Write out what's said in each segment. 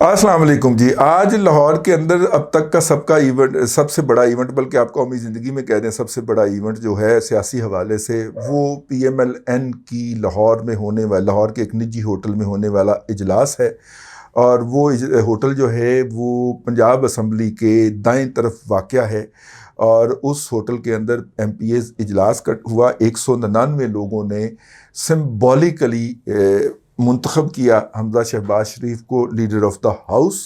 السلام علیکم جی. آج لاہور کے اندر اب تک کا سب سے بڑا ایونٹ، بلکہ آپ قومی زندگی میں کہہ دیں سب سے بڑا ایونٹ جو ہے سیاسی حوالے سے، وہ پی ایم ایل این کی لاہور کے ایک نجی ہوٹل میں ہونے والا اجلاس ہے. اور وہ ہوٹل جو ہے وہ پنجاب اسمبلی کے دائیں طرف واقع ہے، اور اس ہوٹل کے اندر ایم پی ایز اجلاس ہوا. 199 لوگوں نے سمبولیکلی منتخب کیا حمزہ شہباز شریف کو لیڈر آف دا ہاؤس.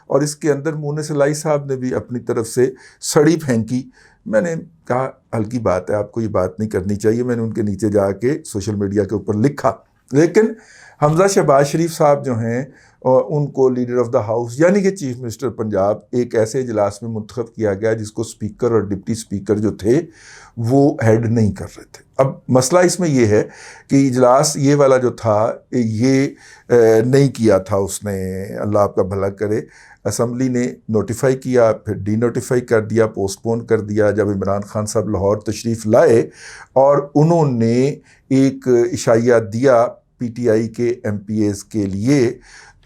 اور اس کے اندر مونس لائی صاحب نے بھی اپنی طرف سے سڑی پھینکی. میں نے کہا ہلکی بات ہے، آپ کو یہ بات نہیں کرنی چاہیے. میں نے ان کے نیچے جا کے سوشل میڈیا کے اوپر لکھا، لیکن حمزہ شہباز شریف صاحب جو ہیں ان کو لیڈر آف دا ہاؤس یعنی کہ چیف منسٹر پنجاب ایک ایسے اجلاس میں منتخب کیا گیا جس کو اسپیکر اور ڈپٹی اسپیکر جو تھے وہ ہیڈ نہیں کر رہے تھے. اب مسئلہ اس میں یہ ہے کہ اجلاس یہ والا جو تھا یہ نہیں کیا تھا اس نے، اللہ آپ کا بھلا کرے. اسمبلی نے نوٹیفائی کیا، پھر ڈی نوٹیفائی کر دیا، پوسٹ پون کر دیا. جب عمران خان صاحب لاہور تشریف لائے اور انہوں نے ایک عشائیہ دیا پی ٹی آئی کے ایم پی ایز کے لیے،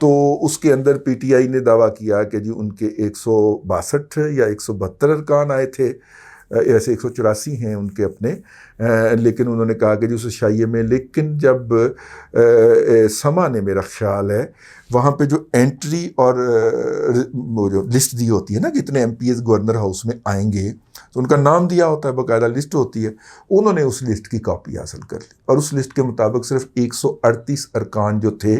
تو اس کے اندر پی ٹی آئی نے دعویٰ کیا کہ جی ان کے 162 یا 172 ارکان آئے تھے، ایسے 184 ہیں ان کے اپنے، لیکن انہوں نے کہا کہ جی اس عشائیے میں، لیکن جب سما نے میرا خیال ہے وہاں پہ جو انٹری اور وہ جو لسٹ دی ہوتی ہے نا کہ اتنے M P as governor house میں آئیں گے، تو ان کا نام دیا ہوتا ہے، باقاعدہ لسٹ ہوتی ہے. انہوں نے اس لسٹ کی کاپی حاصل کر لی، اور اس لسٹ کے مطابق صرف 138 ارکان جو تھے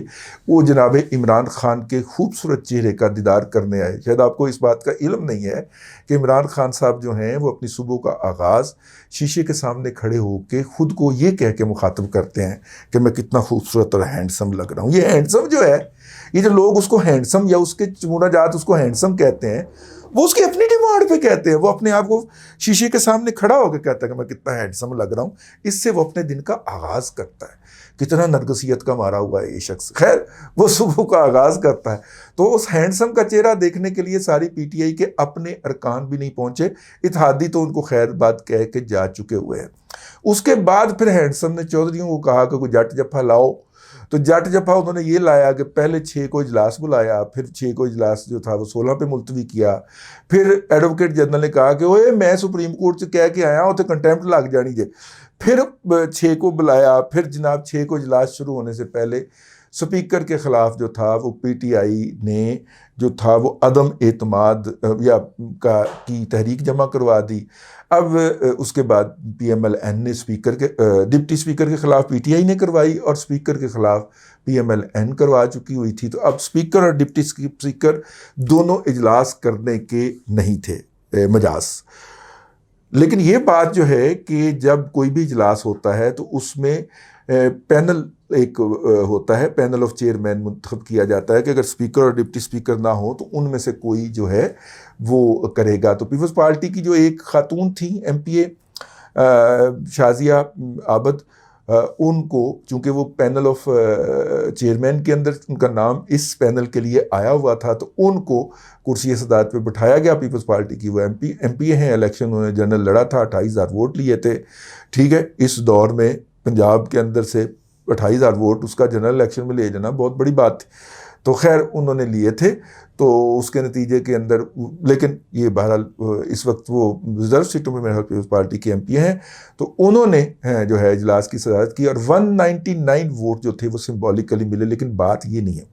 وہ جناب عمران خان کے خوبصورت چہرے کا دیدار کرنے آئے. شاید آپ کو اس بات کا علم نہیں ہے کہ عمران خان صاحب جو ہیں وہ اپنی صبح کا آغاز شیشے کے سامنے کھڑے ہو کے خود کو یہ کہہ کے مخاطب کرتے ہیں کہ میں کتنا خوبصورت اور ہینڈسم لگ رہا ہوں. یہ ہینڈسم جو ہے، یہ جو لوگ اس کو ہینڈسم یا اس کے چمونہ جات اس کو ہینڈسم کہتے ہیں، وہ اس کی اپنی ڈیمانڈ پہ کہتے ہیں. وہ اپنے آپ کو شیشے کے سامنے کھڑا ہو کے کہتا ہے کہ میں کتنا ہینڈسم لگ رہا ہوں. اس سے وہ اپنے دن کا آغاز کرتا ہے. کتنا نرگسیت کا مارا ہوا ہے یہ شخص. خیر، وہ صبح کا آغاز کرتا ہے. تو اس ہینڈسم کا چہرہ دیکھنے کے لیے ساری پی ٹی آئی کے اپنے ارکان بھی نہیں پہنچے. اتحادی تو ان کو خیر بات کہہ کے جا چکے ہوئے ہیں. اس کے بعد پھر ہینڈسم نے چودھریوں کو کہا کہ کوئی جٹ جپھا لاؤ. تو جٹ جپھا انہوں نے یہ لایا کہ پہلے 6 کو اجلاس بلایا، پھر 6 کو اجلاس جو تھا وہ 16 پہ ملتوی کیا. پھر ایڈوکیٹ جنرل نے کہا کہ اوے میں سپریم کورٹ سے کہہ کے آیا ہوں تو کنٹیمپٹ لگ جانی جے. پھر 6 کو بلایا. پھر جناب 6 کو اجلاس شروع ہونے سے پہلے سپیکر کے خلاف جو تھا وہ پی ٹی آئی نے جو تھا وہ عدم اعتماد کی تحریک جمع کروا دی. اب اس کے بعد پی ایم ایل این نے ڈپٹی اسپیکر کے خلاف پی ٹی آئی نے کروائی، اور اسپیکر کے خلاف پی ایم ایل این کروا چکی ہوئی تھی. تو اب اسپیکر اور ڈپٹی اسپیکر دونوں اجلاس کرنے کے نہیں تھے مجاز. لیکن یہ بات جو ہے کہ جب کوئی بھی اجلاس ہوتا ہے تو اس میں پینل ایک ہوتا ہے، پینل آف چیئرمین منتخب کیا جاتا ہے کہ اگر اسپیکر اور ڈپٹی اسپیکر نہ ہو تو ان میں سے کوئی جو ہے وہ کرے گا. تو پیپلز پارٹی کی جو ایک خاتون تھیں ایم پی اے شازیہ عابد، ان کو چونکہ وہ پینل آف چیئرمین کے اندر ان کا نام اس پینل کے لیے آیا ہوا تھا، تو ان کو کرسی صدارت پہ بٹھایا گیا. پیپلز پارٹی کی وہ ایم پی اے ہیں. الیکشن انہوں نے جنرل لڑا تھا، 28,000 ووٹ لیے تھے. ٹھیک ہے، اس دور میں پنجاب کے اندر سے 28,000 ووٹ اس کا جنرل الیکشن میں لے جانا بہت بڑی بات تھی. تو خیر انہوں نے لیے تھے. تو اس کے نتیجے کے اندر لیکن یہ بہرحال اس وقت وہ ریزرو سیٹوں میں میرے خیال پیپلز پارٹی کے ایم پی ہیں. تو انہوں نے جو ہے اجلاس کی صدارت کی، اور 199 ووٹ جو تھے وہ سمبولیکلی ملے. لیکن بات یہ نہیں ہے،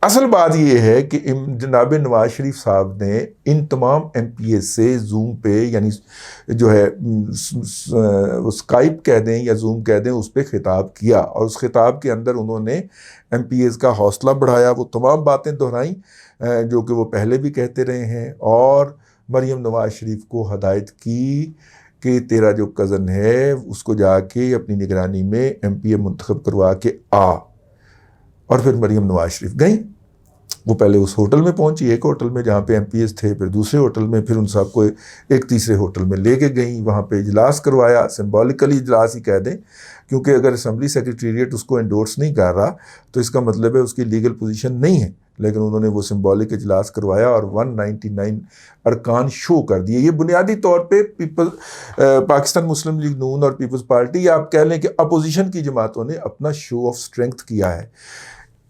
اصل بات یہ ہے کہ جناب نواز شریف صاحب نے ان تمام ایم پی ایز سے زوم پہ، یعنی جو ہے اسکائپ کہہ دیں یا زوم کہہ دیں، اس پہ خطاب کیا. اور اس خطاب کے اندر انہوں نے ایم پی ایز کا حوصلہ بڑھایا، وہ تمام باتیں دہرائیں جو کہ وہ پہلے بھی کہتے رہے ہیں، اور مریم نواز شریف کو ہدایت کی کہ تیرا جو کزن ہے اس کو جا کے اپنی نگرانی میں ایم پی اے منتخب کروا کے آ. اور پھر مریم نواز شریف گئیں. وہ پہلے اس ہوٹل میں پہنچی، ایک ہوٹل میں جہاں پہ ایم پی ایس تھے، پھر دوسرے ہوٹل میں، پھر ان صاحب کو ایک تیسرے ہوٹل میں لے کے گئیں. وہاں پہ اجلاس کروایا، سمبولیکلی اجلاس ہی کہہ دیں، کیونکہ اگر اسمبلی سیکریٹریٹ اس کو انڈورس نہیں کر رہا تو اس کا مطلب ہے اس کی لیگل پوزیشن نہیں ہے. لیکن انہوں نے وہ سمبولک اجلاس کروایا اور 199 ارکان شو کر دیے. یہ بنیادی طور پہ پاکستان مسلم لیگ نون اور پیپلز پارٹی، یا آپ کہہ لیں کہ اپوزیشن کی جماعتوں نے اپنا شو آف اسٹرینگتھ کیا ہے.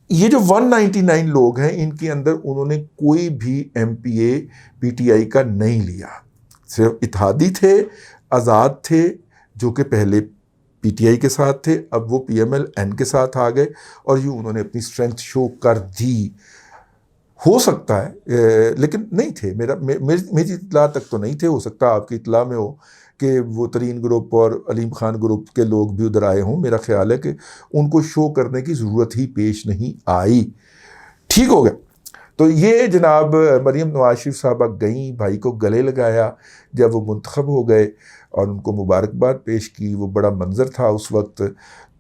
یہ جو 199 لوگ ہیں ان کے اندر انہوں نے کوئی بھی M P a P T I کا نہیں لیا، صرف اتحادی تھے، آزاد تھے جو کہ پہلے پی ٹی آئی کے ساتھ تھے، اب وہ پی ایم ایل این کے ساتھ آ گئے اور یہ انہوں نے اپنی اسٹرینتھ شو کر دی. ہو سکتا ہے لیکن نہیں تھے، میری اطلاع تک تو نہیں تھے، ہو سکتا آپ کی اطلاع میں ہو کہ وہ ترین گروپ اور علیم خان گروپ کے لوگ بھی ادھر آئے ہوں. میرا خیال ہے کہ ان کو شو کرنے کی ضرورت ہی پیش نہیں آئی. ٹھیک ہو گیا. تو یہ جناب مریم نواز شریف صاحبہ گئیں، بھائی کو گلے لگایا جب وہ منتخب ہو گئے اور ان کو مبارکباد پیش کی. وہ بڑا منظر تھا اس وقت.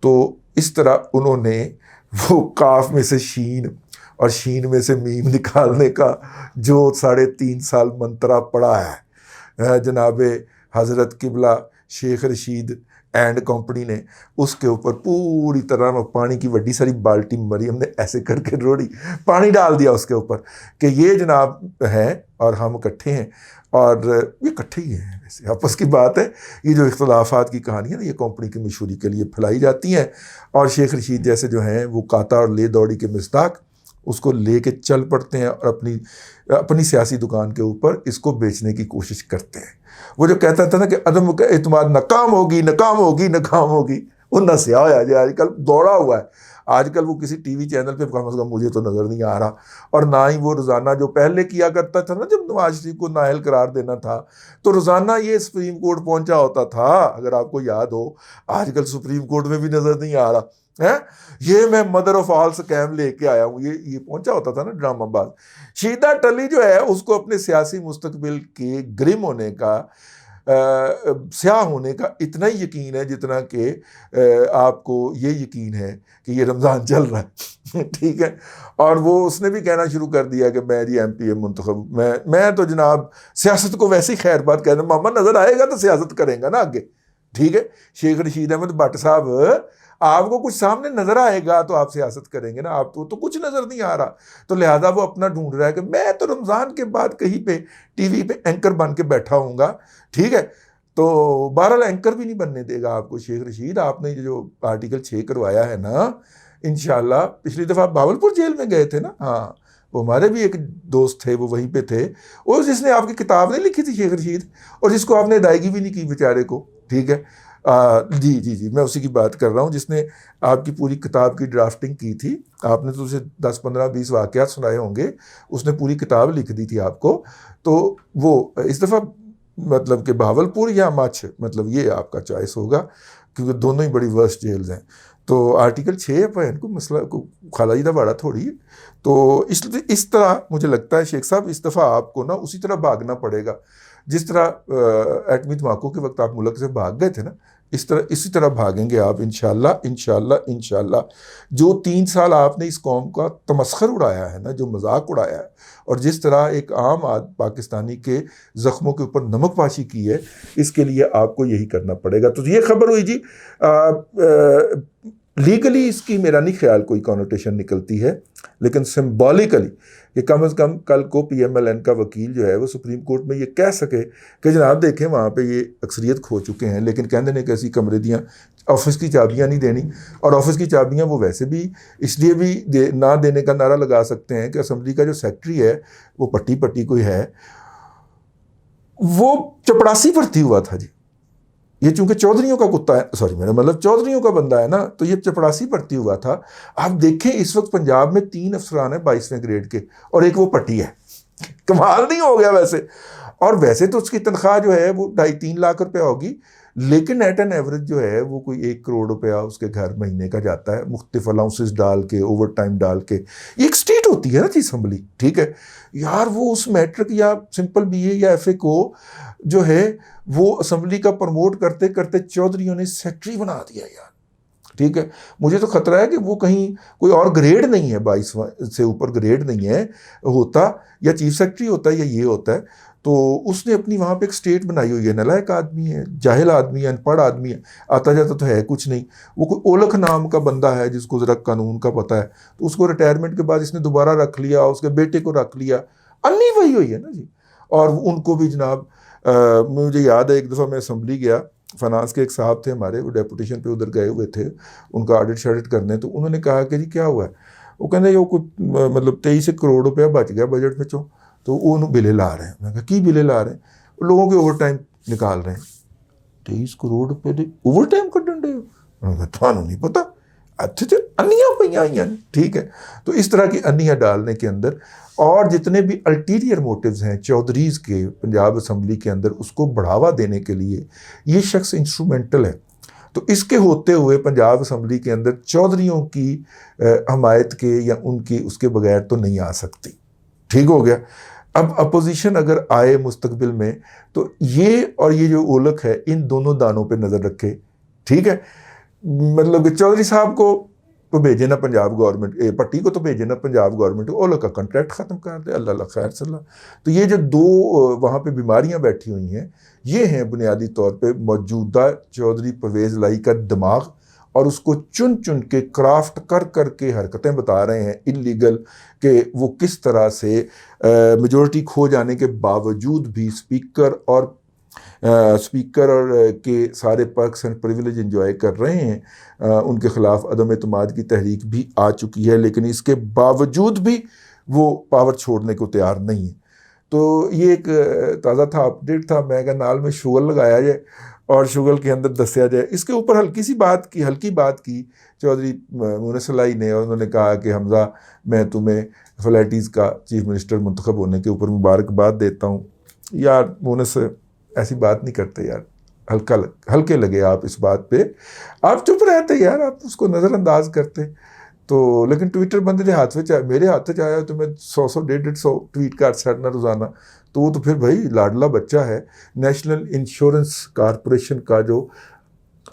تو اس طرح انہوں نے وہ قاف میں سے شین اور شین میں سے میم نکالنے کا جو 3.5 سال منترا پڑا ہے جناب حضرت قبلہ شیخ رشید اینڈ کمپنی نے، اس کے اوپر پوری طرح پانی کی وڈی ساری بالٹی مریم نے ایسے کر کے روڑی، پانی ڈال دیا اس کے اوپر کہ یہ جناب ہیں اور ہم اکٹھے ہیں. اور یہ اکٹھے ہی ہیں، ویسے آپس کی بات ہے. یہ جو اختلافات کی کہانیاں نا یہ کمپنی کی مشہوری کے لیے پھیلائی جاتی ہیں، اور شیخ رشید جیسے جو ہیں وہ قاطع اور لے دوڑی کے مصداق اس کو لے کے چل پڑتے ہیں اور اپنی سیاسی دکان کے اوپر اس کو بیچنے کی کوشش کرتے ہیں. وہ جو کہتا تھا نا کہ عدم اعتماد ناکام ہوگی، وہ نہ سیاہ ہوا ہے آج کل دوڑا ہوا ہے. آج کل وہ کسی ٹی وی چینل پہ کم از کم مجھے تو نظر نہیں آ رہا، اور نہ ہی وہ روزانہ جو پہلے کیا کرتا تھا نا جب نواز شریف کو نااہل قرار دینا تھا تو روزانہ یہ سپریم کورٹ پہنچا ہوتا تھا، اگر آپ کو یاد ہو. آج کل سپریم کورٹ میں بھی نظر نہیں آ رہا ہے. یہ میں مدر آف آل سکیم لے کے آیا ہوں، یہ پہنچا ہوتا تھا نا ڈرامہ باز. شیدہ ٹلی جو ہے اس کو اپنے سیاسی مستقبل کے گرم ہونے کا، سیاہ ہونے کا اتنا ہی یقین ہے جتنا کہ آپ کو یہ یقین ہے کہ یہ رمضان چل رہا ہے. ٹھیک ہے. اور وہ اس نے بھی کہنا شروع کر دیا کہ میں جی ایم پی اے منتخب، میں تو جناب سیاست کو ویسے ہی خیر بات کہہ رہا ہوں، ماما نظر آئے گا تو سیاست کریں گا نا آگے. ٹھیک ہے. شیخ رشید احمد بٹ صاحب آپ کو کچھ سامنے نظر آئے گا تو آپ سیاست کریں گے نا، آپ کو تو کچھ نظر نہیں آ رہا. تو لہٰذا وہ اپنا ڈھونڈ رہا ہے کہ میں تو رمضان کے بعد کہیں پہ ٹی وی پہ اینکر بن کے بیٹھا ہوں گا. ٹھیک ہے. تو بہرحال اینکر بھی نہیں بننے دے گا آپ کو شیخ رشید. آپ نے جو آرٹیکل 6 کروایا ہے نا، انشاءاللہ پچھلی دفعہ باولپور جیل میں گئے تھے نا، ہاں وہ ہمارے بھی ایک دوست تھے وہ وہیں پہ تھے، اور جس نے آپ کی کتاب نہیں لکھی تھی شیخ رشید، اور جس کو آپ نے ادائیگی بھی نہیں کی بیچارے کو. ٹھیک ہے. جی میں اسی کی بات کر رہا ہوں جس نے آپ کی پوری کتاب کی ڈرافٹنگ کی تھی. آپ نے تو اسے 10 15 20 واقعات سنائے ہوں گے، اس نے پوری کتاب لکھ دی تھی آپ کو. تو وہ اس دفعہ مطلب کہ بہاولپور یا مچھ، مطلب یہ آپ کا چوائس ہوگا کیونکہ دونوں ہی بڑی ورسٹ جیلز ہیں. تو آرٹیکل 6 پر ان کو مسئلہ کو خالہ باڑا تھوڑی ہے. تو اس طرح مجھے لگتا ہے شیخ صاحب اس دفعہ آپ کو نا اسی طرح بھاگنا پڑے گا جس طرح ایٹمی دھماکوں کے وقت آپ ملک سے بھاگ گئے تھے نا، اسی طرح بھاگیں گے آپ انشاءاللہ. جو 3 سال آپ نے اس قوم کا تمسخر اڑایا ہے نا، جو مذاق اڑایا ہے، اور جس طرح ایک عام پاکستانی کے زخموں کے اوپر نمک پاشی کی ہے، اس کے لیے آپ کو یہی کرنا پڑے گا. تو یہ خبر ہوئی جی. لیگلی اس کی میرا نہیں خیال کوئی کانوٹیشن نکلتی ہے، لیکن سمبولیکلی کہ کم از کم کل کو پی ایم ایل این کا وکیل جو ہے وہ سپریم کورٹ میں یہ کہہ سکے کہ جناب دیکھیں وہاں پہ یہ اکثریت کھو چکے ہیں، لیکن کہندے نے کیسی کمرے دیاں، آفس کی چابیاں نہیں دینی. اور آفس کی چابیاں وہ ویسے بھی اس لیے بھی نہ دینے کا نعرہ لگا سکتے ہیں کہ اسمبلی کا جو سیکرٹری ہے وہ پٹی کوئی ہے، وہ چپڑاسی بھرتی ہوا تھا جی. یہ چونکہ چودھریوں کا کتا ہے، میرا مطلب چودھریوں کا بندہ ہے نا، تو یہ چپڑاسی بھرتی ہوا تھا. آپ دیکھیں اس وقت پنجاب میں 3 افسران ہیں 22ویں گریڈ کے، اور ایک وہ پٹی ہے. کمال نہیں ہو گیا ویسے؟ اور ویسے تو اس کی تنخواہ جو ہے وہ 2.5-3 لاکھ روپیہ ہوگی، لیکن ایٹ این ایوریج جو ہے وہ کوئی 1 کروڑ روپیہ اس کے گھر مہینے کا جاتا ہے، مختلف الاؤنسز ڈال کے، اوور ٹائم ڈال کے. یہ ایک اسٹیٹ ہوتی ہے نا جی اسمبلی. ٹھیک ہے یار. وہ اس میٹرک یا سمپل بی اے یا ایف اے کو جو ہے وہ اسمبلی کا پروموٹ کرتے کرتے چودھریوں نے سیکرٹری بنا دیا یار. ٹھیک ہے. مجھے تو خطرہ ہے کہ وہ کہیں کوئی اور گریڈ نہیں ہے، 22 سے اوپر گریڈ نہیں ہے ہوتا، یا چیف سیکرٹری ہوتا ہے یا یہ ہوتا ہے. تو اس نے اپنی وہاں پہ ایک اسٹیٹ بنائی ہوئی ہے. نالائق آدمی ہے، جاہل آدمی ہے، ان پڑھ آدمی ہے، آتا جاتا تو ہے کچھ نہیں. وہ کوئی اولکھ نام کا بندہ ہے جس کو ذرا قانون کا پتہ ہے، تو اس کو ریٹائرمنٹ کے بعد اس نے دوبارہ رکھ لیا، اس کے بیٹے کو رکھ لیا. انی وہی ہوئی ہے نا جی. اور ان کو بھی جناب مجھے یاد ہے ایک دفعہ میں اسمبلی گیا، فنانس کے ایک صاحب تھے ہمارے، وہ ڈیپوٹیشن پہ ادھر گئے ہوئے تھے ان کا آڈٹ شاڈٹ کرنے. تو انہوں نے کہا کہ جی کیا ہوا ہے؟ وہ کہتے جو کوئی مطلب 23 کروڑ روپیہ بچ گیا بجٹ میں تو وہ بلے لا رہے ہیں. میں کہا کی بلے لا رہے ہیں؟ لوگوں کے اوور ٹائم نکال رہے ہیں. 23 کروڑ روپے دے اوور ٹائم کٹن ڈے. تھانوں نہیں پتا اچھا انیاں پہ آئی ہیں. ٹھیک ہے. تو اس طرح کی انیاں ڈالنے کے اندر اور جتنے بھی الٹیریئر موٹیوز ہیں چودھریز کے پنجاب اسمبلی کے اندر اس کو بڑھاوا دینے کے لیے یہ شخص انسٹرومنٹل ہے. تو اس کے ہوتے ہوئے پنجاب اسمبلی کے اندر چودھریوں کی حمایت کے یا ان کی اس کے بغیر تو نہیں آ سکتی. ٹھیک ہو گیا. اب اپوزیشن اگر آئے مستقبل میں تو یہ اور یہ جو اولک ہے ان دونوں دانوں پہ نظر رکھے. ٹھیک ہے. مطلب کہ چودھری صاحب کو تو بھیجے نا پنجاب گورنمنٹ, پٹی کو تو بھیجے نا پنجاب گورنمنٹ, اولک کا کنٹریکٹ ختم کر دے. اللہ خیر صلی اللہ. تو یہ جو دو وہاں پہ بیماریاں بیٹھی ہوئی ہیں یہ ہیں بنیادی طور پہ موجودہ چودھری پرویز لائی کا دماغ, اور اس کو چن چن کے کرافٹ کر کے حرکتیں بتا رہے ہیں انلیگل کہ وہ کس طرح سے میجورٹی کھو جانے کے باوجود بھی اسپیکر اور کے سارے پرکس اینڈ پریویلیج انجوائے کر رہے ہیں. ان کے خلاف عدم اعتماد کی تحریک بھی آ چکی ہے لیکن اس کے باوجود بھی وہ پاور چھوڑنے کو تیار نہیں ہے. تو یہ ایک تازہ تھا, اپڈیٹ تھا. میں کہا نال میں شغل لگایا جائے اور شغل کے اندر دسیا جائے. اس کے اوپر ہلکی بات کی چودھری مونس لائی نے, اور انہوں نے کہا کہ حمزہ میں تمہیں فلیٹیز کا چیف منسٹر منتخب ہونے کے اوپر مبارکباد دیتا ہوں. یار مونس ایسی بات نہیں کرتے یار, ہلکے لگے آپ اس بات پہ, آپ چپ رہتے یار, آپ اس کو نظر انداز کرتے. تو لیکن ٹویٹر بندے کے ہاتھ میں میرے ہاتھ میں آیا تو میں 100 150 ٹویٹ کر چڑھنا روزانہ. تو وہ تو پھر بھائی لاڈلا بچہ ہے. نیشنل انشورنس کارپوریشن کا جو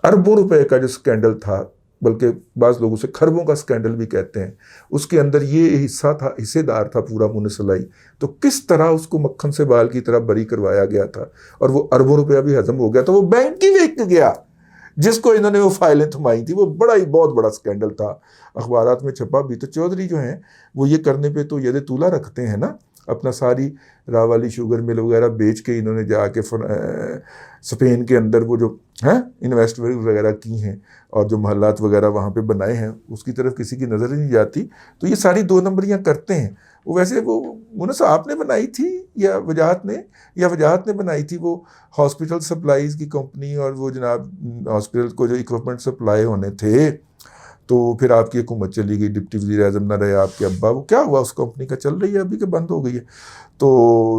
اربوں روپے کا جو سکینڈل تھا, بلکہ بعض لوگ اسے خربوں کا سکینڈل بھی کہتے ہیں, اس کے اندر یہ حصے دار تھا پورا مونس لائی. تو کس طرح اس کو مکھن سے بال کی طرح بری کروایا گیا تھا اور وہ اربوں روپیہ بھی ہضم ہو گیا. تو وہ بینک ہی وک گیا جس کو انہوں نے وہ فائلیں تھمائی تھی. وہ بہت بڑا سکینڈل تھا, اخبارات میں چھپا بھی. تو چودھری جو ہیں وہ یہ کرنے پہ تو ید طولہ رکھتے ہیں نا. اپنا ساری راوالی شوگر مل وغیرہ بیچ کے انہوں نے جا کے اسپین کے اندر وہ جو انویسٹمنٹ وغیرہ کی ہیں اور جو محلات وغیرہ وہاں پہ بنائے ہیں اس کی طرف کسی کی نظر ہی نہیں جاتی. تو یہ ساری 2 نمبریاں کرتے ہیں. وہ ویسے وہ مونس آپ نے بنائی تھی یا وجاہت نے بنائی تھی وہ ہاسپٹل سپلائیز کی کمپنی, اور وہ جناب ہاسپٹل کو جو اکوپمنٹ سپلائی ہونے تھے تو پھر آپ کی حکومت چلی گئی, ڈپٹی وزیر اعظم نہ رہے آپ کے ابا. وہ کیا ہوا اس کمپنی کا؟ چل رہی ہے ابھی کہ بند ہو گئی ہے؟ تو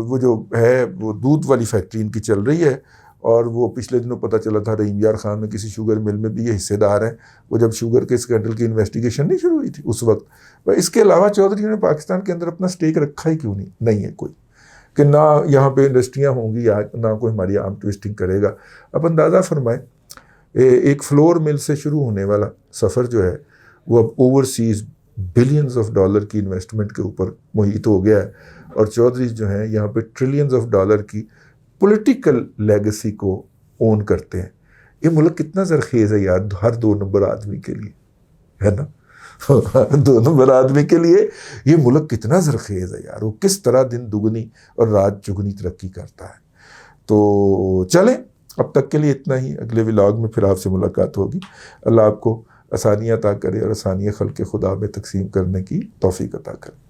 وہ جو ہے وہ دودھ والی فیکٹری ان کی چل رہی ہے, اور وہ پچھلے دنوں پتہ چلا تھا رحیم یار خان میں کسی شوگر مل میں بھی یہ حصے دار ہیں. وہ جب شوگر کے اسکینڈل کی انویسٹیگیشن نہیں شروع ہوئی تھی اس وقت. اس کے علاوہ چودھری نے پاکستان کے اندر اپنا سٹیک رکھا ہی کیوں نہیں ہے کوئی, کہ نہ یہاں پہ انڈسٹریاں ہوں گی یا نہ کوئی ہماری آرم ٹویسٹنگ کرے گا. اب اندازہ فرمائیں ایک فلور مل سے شروع ہونے والا سفر جو ہے وہ اب اوورسیز بلینز آف ڈالر کی انویسٹمنٹ کے اوپر محیط ہو گیا ہے, اور چودھری جو ہیں یہاں پہ ٹریلینز آف ڈالر کی پولیٹیکل لیگسی کو اون کرتے ہیں. یہ ملک کتنا زرخیز ہے یار ہر 2 نمبر آدمی کے لیے, ہے نا. 2 نمبر آدمی کے لیے یہ ملک کتنا زرخیز ہے یار, وہ کس طرح دن دگنی اور رات چگنی ترقی کرتا ہے. تو چلیں اب تک کے لیے اتنا ہی. اگلے ولاگ میں پھر آپ سے ملاقات ہوگی. اللہ آپ کو آسانیاں عطا کرے اور آسانیاں خلق خدا میں تقسیم کرنے کی توفیق عطا کرے.